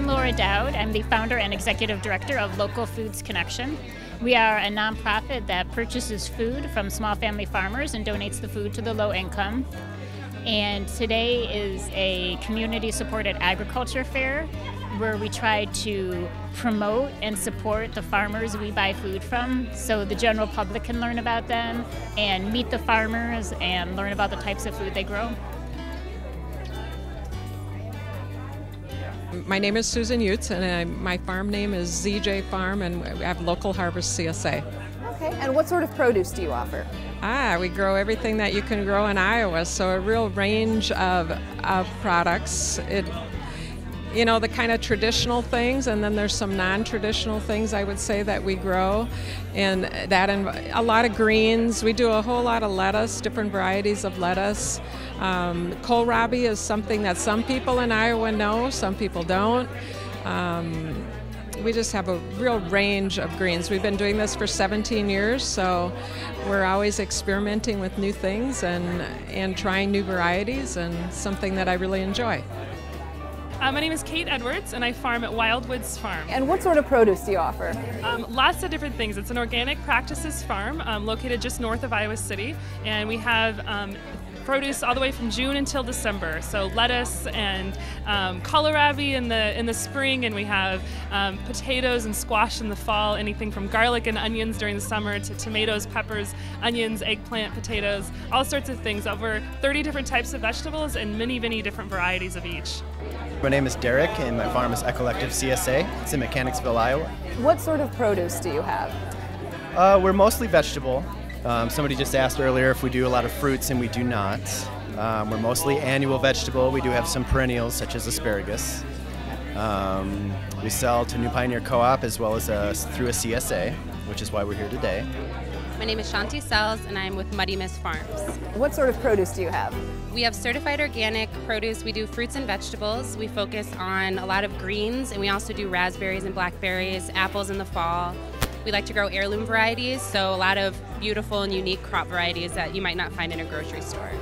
I'm Laura Dowd. I'm the founder and executive director of Local Foods Connection. We are a nonprofit that purchases food from small family farmers and donates the food to the low income. And today is a community-supported agriculture fair where we try to promote and support the farmers we buy food from so the general public can learn about them and meet the farmers and learn about the types of food they grow. My name is Susan Utz, and my farm name is ZJ Farm, and we have Local Harvest CSA. Okay, and what sort of produce do you offer? We grow everything that you can grow in Iowa, so a real range of products. The kind of traditional things, and then there's some non-traditional things I would say that we grow, and a lot of greens. We do a whole lot of lettuce, different varieties of lettuce. Kohlrabi is something that some people in Iowa know, some people don't. We just have a real range of greens. We've been doing this for 17 years, so we're always experimenting with new things and trying new varieties, and something that I really enjoy. My name is Kate Edwards, and I farm at Wildwoods Farm. And what sort of produce do you offer? Lots of different things. It's an organic practices farm located just north of Iowa City, and we have produce all the way from June until December. So lettuce and kohlrabi in the spring, and we have potatoes and squash in the fall. Anything from garlic and onions during the summer to tomatoes, peppers, onions, eggplant, potatoes, all sorts of things. Over 30 different types of vegetables and many, many different varieties of each. My name is Derek, and my farm is Ecollective CSA. It's in Mechanicsville, Iowa. What sort of produce do you have? We're mostly vegetable. Somebody just asked earlier if we do a lot of fruits, and we do not. We're mostly annual vegetable. We do have some perennials, such as asparagus. We sell to New Pioneer Co-op as well as through a CSA, which is why we're here today. My name is Shanti Sells, and I'm with Muddy Miss Farms. What sort of produce do you have? We have certified organic produce. We do fruits and vegetables. We focus on a lot of greens, and we also do raspberries and blackberries, apples in the fall. We like to grow heirloom varieties, so a lot of beautiful and unique crop varieties that you might not find in a grocery store.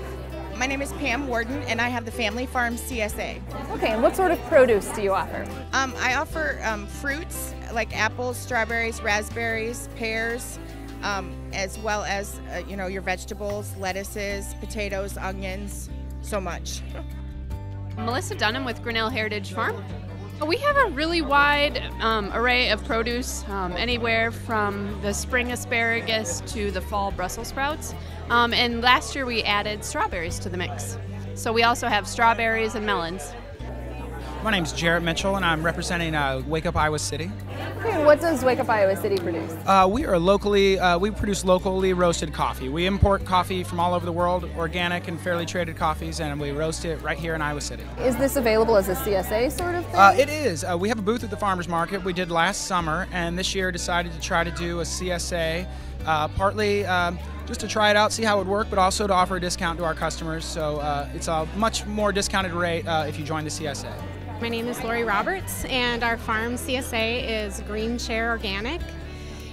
My name is Pam Warden, and I have the Family Farm CSA. Okay, and what sort of produce do you offer? I offer fruits like apples, strawberries, raspberries, pears, as well as your vegetables, lettuces, potatoes, onions, so much. Melissa Dunham with Grinnell Heritage Farm. We have a really wide array of produce, anywhere from the spring asparagus to the fall Brussels sprouts. And last year we added strawberries to the mix. So we also have strawberries and melons. My name's Jarrett Mitchell, and I'm representing Wake Up Iowa City. Okay, and what does Wake Up Iowa City produce? We produce locally roasted coffee. We import coffee from all over the world, organic and fairly traded coffees, and we roast it right here in Iowa City. Is this available as a CSA sort of thing? It is. We have a booth at the farmers market. We did last summer, and this year decided to try to do a CSA, partly just to try it out, see how it would work, but also to offer a discount to our customers. So it's a much more discounted rate if you join the CSA. My name is Lori Roberts, and our farm CSA is Green Share Organic.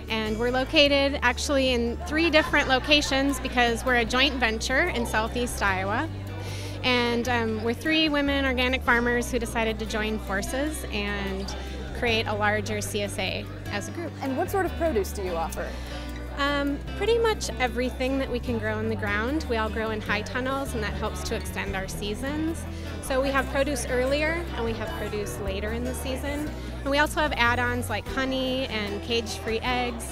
And we're located actually in 3 different locations because we're a joint venture in southeast Iowa. And we're 3 women organic farmers who decided to join forces and create a larger CSA as a group. And what sort of produce do you offer? Pretty much everything that we can grow in the ground. We all grow in high tunnels, and that helps to extend our seasons. So we have produce earlier, and we have produce later in the season. And we also have add-ons like honey and cage-free eggs,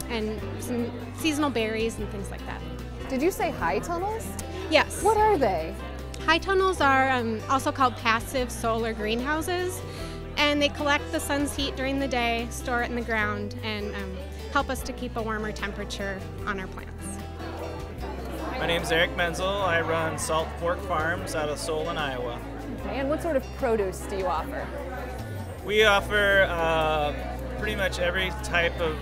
and some seasonal berries and things like that. Did you say high tunnels? Yes. What are they? High tunnels are also called passive solar greenhouses, and they collect the sun's heat during the day, store it in the ground, and help us to keep a warmer temperature on our plants. My name is Eric Menzel. I run Salt Fork Farms out of Solon, Iowa. Okay, and what sort of produce do you offer? We offer pretty much every type of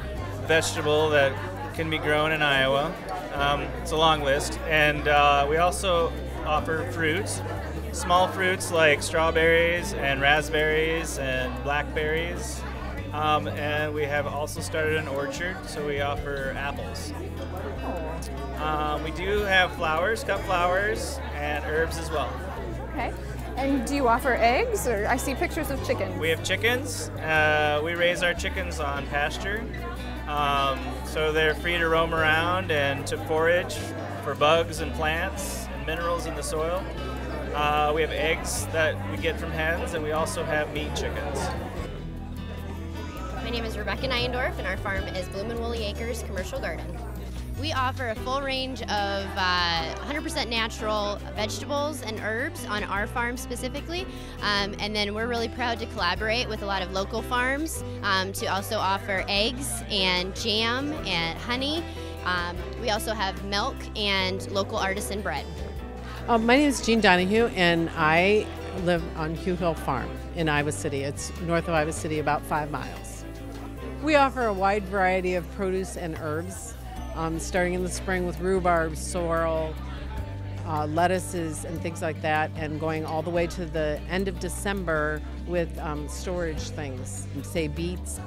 vegetable that can be grown in Iowa. It's a long list. And we also offer fruits, small fruits like strawberries and raspberries and blackberries. And we have also started an orchard, so we offer apples. We do have flowers, cut flowers, and herbs as well. Okay. And do you offer eggs, or I see pictures of chickens? We have chickens. We raise our chickens on pasture, so they're free to roam around and to forage for bugs and plants and minerals in the soil. We have eggs that we get from hens, and we also have meat chickens. My name is Rebecca Nyendorf, and our farm is Bloom and Woolly Acres Commercial Garden. We offer a full range of 100% natural vegetables and herbs on our farm specifically, and then we're really proud to collaborate with a lot of local farms to also offer eggs and jam and honey. We also have milk and local artisan bread. My name is Jean Donahue, and I live on Hugh Hill Farm in Iowa City. It's north of Iowa City, about 5 miles. We offer a wide variety of produce and herbs, starting in the spring with rhubarb, sorrel, lettuces, and things like that, and going all the way to the end of December with storage things, say beets,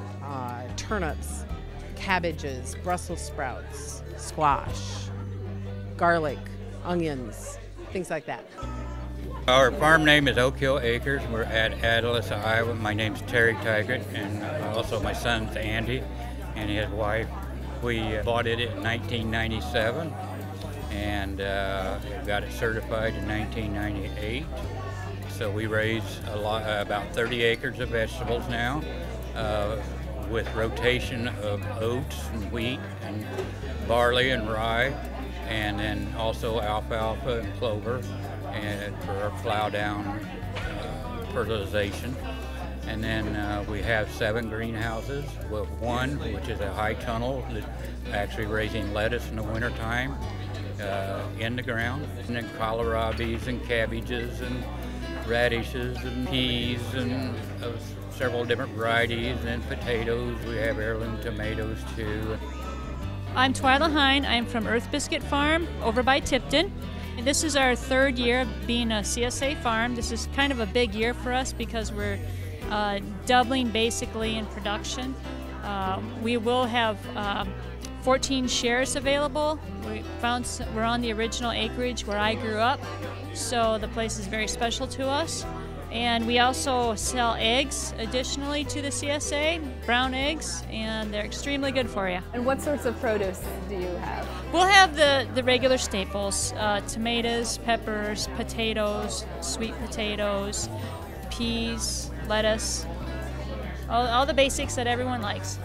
turnips, cabbages, Brussels sprouts, squash, garlic, onions, things like that. Our farm name is Oak Hill Acres. We're at Atlas, Iowa. My name's Terry Taggart, and also my son's Andy and his wife. We bought it in 1997 and got it certified in 1998. So we raise about 30 acres of vegetables now, with rotation of oats and wheat and barley and rye, and then also alfalfa and clover, and for our plow down fertilization. And then we have 7 greenhouses, with one which is a high tunnel that's actually raising lettuce in the wintertime in the ground, and then kohlrabies and cabbages and radishes and peas and several different varieties, and potatoes. We have heirloom tomatoes too. I'm Twyla Hine. I'm from Earth Biscuit Farm over by Tipton. And this is our 3rd year of being a CSA farm. This is kind of a big year for us because we're doubling basically in production. We will have 14 shares available. We're on the original acreage where I grew up, so the place is very special to us. And we also sell eggs additionally to the CSA, brown eggs, and they're extremely good for you. And what sorts of produce do you have? We'll have the regular staples, tomatoes, peppers, potatoes, sweet potatoes, peas, lettuce, all the basics that everyone likes.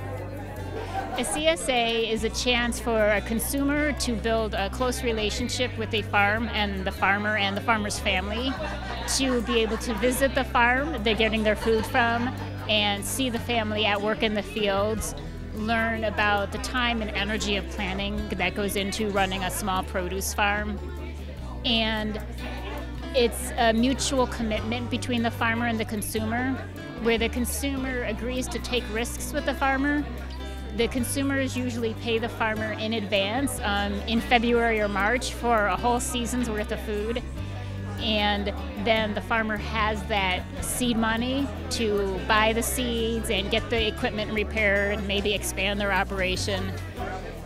A CSA is a chance for a consumer to build a close relationship with a farm and the farmer and the farmer's family, to be able to visit the farm they're getting their food from and see the family at work in the fields, learn about the time and energy of planning that goes into running a small produce farm. And it's a mutual commitment between the farmer and the consumer, where the consumer agrees to take risks with the farmer. The consumers usually pay the farmer in advance in February or March for a whole season's worth of food. And then the farmer has that seed money to buy the seeds and get the equipment repaired, maybe expand their operation.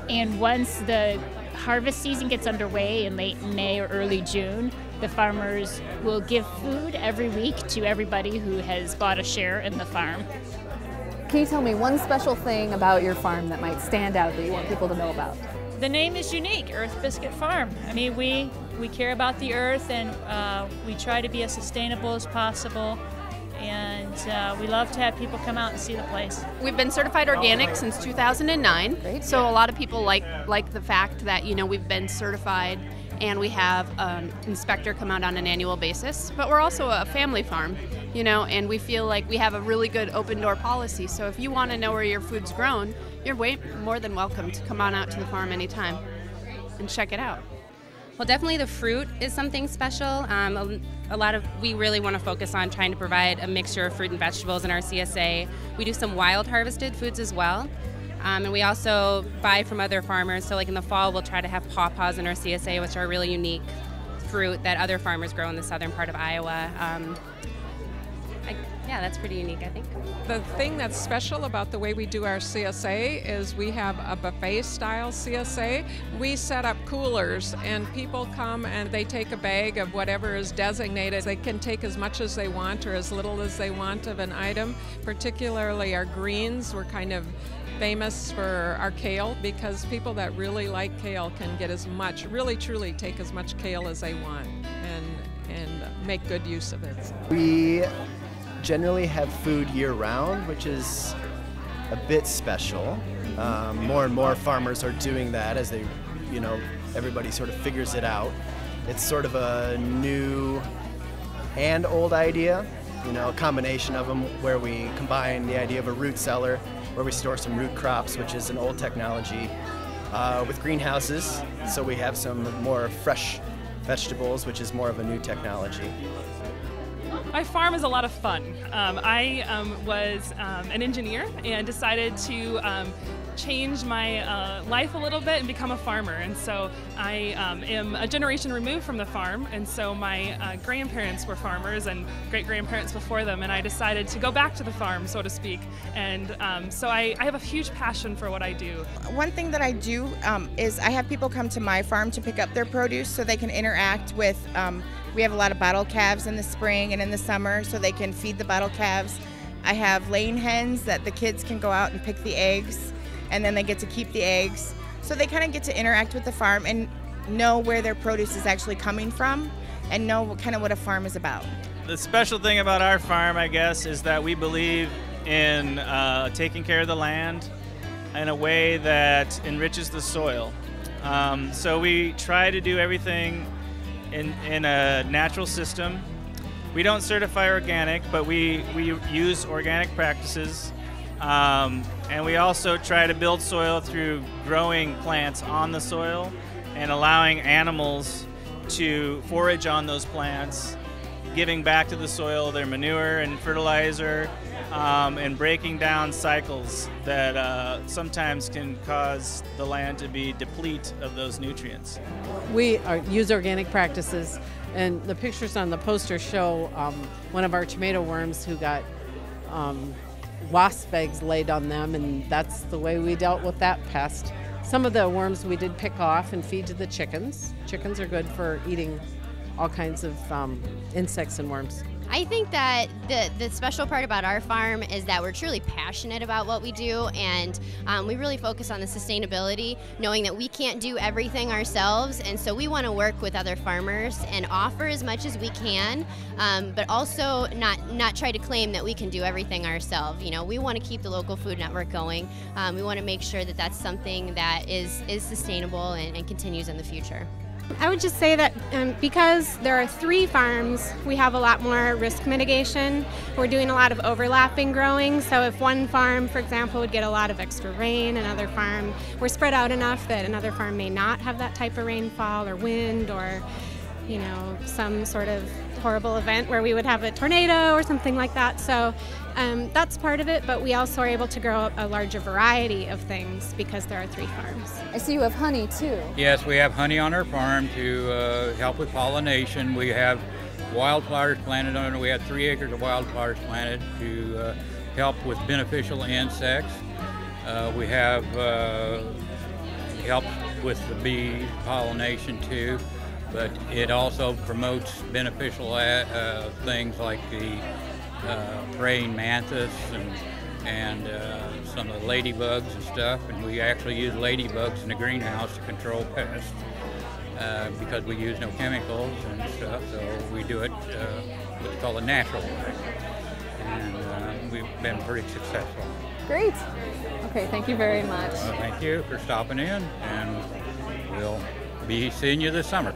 And once the harvest season gets underway in late May or early June, the farmers will give food every week to everybody who has bought a share in the farm. Can you tell me one special thing about your farm that might stand out that you want people to know about? The name is unique, Earth Biscuit Farm. I mean, we care about the earth, and we try to be as sustainable as possible. And we love to have people come out and see the place. We've been certified organic since 2009. Great. So a lot of people like the fact that, you know, we've been certified and we have an inspector come out on an annual basis. But we're also a family farm, you know, and we feel like we have a really good open door policy. So if you want to know where your food's grown, you're way more than welcome to come on out to the farm anytime and check it out. Well, definitely the fruit is something special. We really want to focus on trying to provide a mixture of fruit and vegetables in our CSA. We do some wild harvested foods as well. And we also buy from other farmers. So like in the fall, we'll try to have pawpaws in our CSA, which are really unique fruit that other farmers grow in the southern part of Iowa. Yeah, that's pretty unique, I think. The thing that's special about the way we do our CSA is we have a buffet style CSA. We set up coolers and people come and they take a bag of whatever is designated. They can take as much as they want or as little as they want of an item. Particularly our greens, we're kind of famous for our kale because people that really like kale can get as much, really truly take as much kale as they want and make good use of it. We generally have food year-round, which is a bit special. More and more farmers are doing that as they, everybody sort of figures it out. It's sort of a new and old idea, a combination of them where we combine the idea of a root cellar, where we store some root crops, which is an old technology, with greenhouses, so we have some more fresh vegetables, which is more of a new technology. My farm is a lot of fun. I was an engineer and decided to change my life a little bit and become a farmer. And so I am a generation removed from the farm, and so my grandparents were farmers and great-grandparents before them, and I decided to go back to the farm, so to speak. And so I have a huge passion for what I do. One thing that I do is I have people come to my farm to pick up their produce so they can interact with, we have a lot of bottle calves in the spring and in the summer, so they can feed the bottle calves. I have laying hens that the kids can go out and pick the eggs, and then they get to keep the eggs. So they kind of get to interact with the farm and know where their produce is actually coming from and know kind of what a farm is about. The special thing about our farm, I guess, is that we believe in taking care of the land in a way that enriches the soil. So we try to do everything in a natural system. We don't certify organic, but we use organic practices. And we also try to build soil through growing plants on the soil and allowing animals to forage on those plants, giving back to the soil their manure and fertilizer, and breaking down cycles that sometimes can cause the land to be deplete of those nutrients. We use organic practices, and the pictures on the poster show one of our tomato worms who got wasp eggs laid on them, and that's the way we dealt with that pest. Some of the worms we did pick off and feed to the chickens. Chickens are good for eating all kinds of insects and worms. I think that the special part about our farm is that we're truly passionate about what we do, and we really focus on the sustainability, knowing that we can't do everything ourselves, and so we want to work with other farmers and offer as much as we can, but also not try to claim that we can do everything ourselves. We want to keep the local food network going. We want to make sure that that's something that is sustainable and continues in the future. I would just say that because there are 3 farms, we have a lot more risk mitigation. We're doing a lot of overlapping growing, so if one farm, for example, would get a lot of extra rain, another farm, we're spread out enough that another farm may not have that type of rainfall or wind or some sort of horrible event where we would have a tornado or something like that. So that's part of it, but we also are able to grow a larger variety of things because there are 3 farms. I see you have honey too. Yes, we have honey on our farm to help with pollination. We have wildflowers planted on it. We have 3 acres of wildflowers planted to help with beneficial insects. We have help with the bee pollination too, but it also promotes beneficial things like the praying mantis and some of the ladybugs and stuff, and we actually use ladybugs in the greenhouse to control pests because we use no chemicals and stuff, so we do it what's called a natural way, and we've been pretty successful. Great. Okay, thank you very much. Thank you for stopping in, and we'll be seeing you this summer.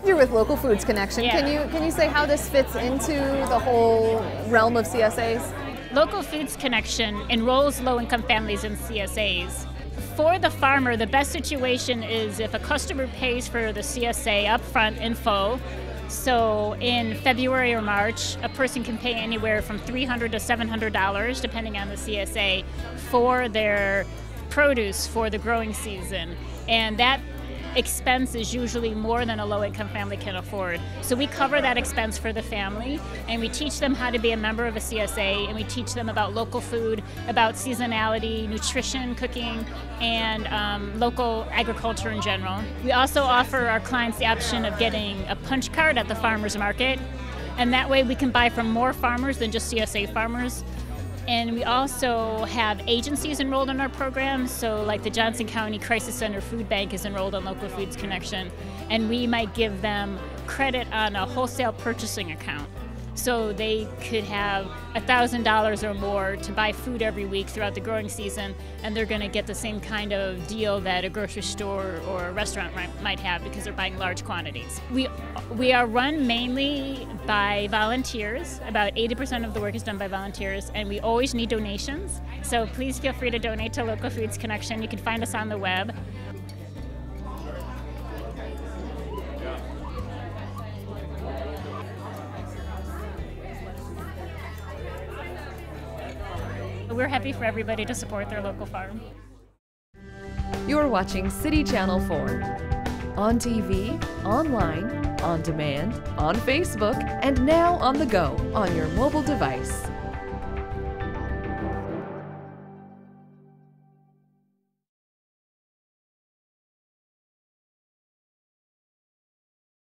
You're with Local Foods Connection. Yeah. Can you say how this fits into the whole realm of CSAs? Local Foods Connection enrolls low-income families in CSAs. For the farmer, the best situation is if a customer pays for the CSA upfront in full. So in February or March, a person can pay anywhere from $300 to $700, depending on the CSA, for their produce for the growing season. And that expense is usually more than a low-income family can afford. So we cover that expense for the family, and we teach them how to be a member of a CSA, and we teach them about local food, about seasonality, nutrition, cooking, and local agriculture in general. We also offer our clients the option of getting a punch card at the farmers market, and that way we can buy from more farmers than just CSA farmers. And we also have agencies enrolled in our program, so like the Johnson County Crisis Center Food Bank is enrolled on Local Foods Connection, and we might give them credit on a wholesale purchasing account. So they could have $1,000 or more to buy food every week throughout the growing season, and they're going to get the same kind of deal that a grocery store or a restaurant might have because they're buying large quantities. We are run mainly by volunteers. About 80% of the work is done by volunteers, and we always need donations. So please feel free to donate to Local Foods Connection. You can find us on the web. We're happy for everybody to support their local farm. You're watching City Channel 4. On TV, online, on demand, on Facebook, and now on the go on your mobile device.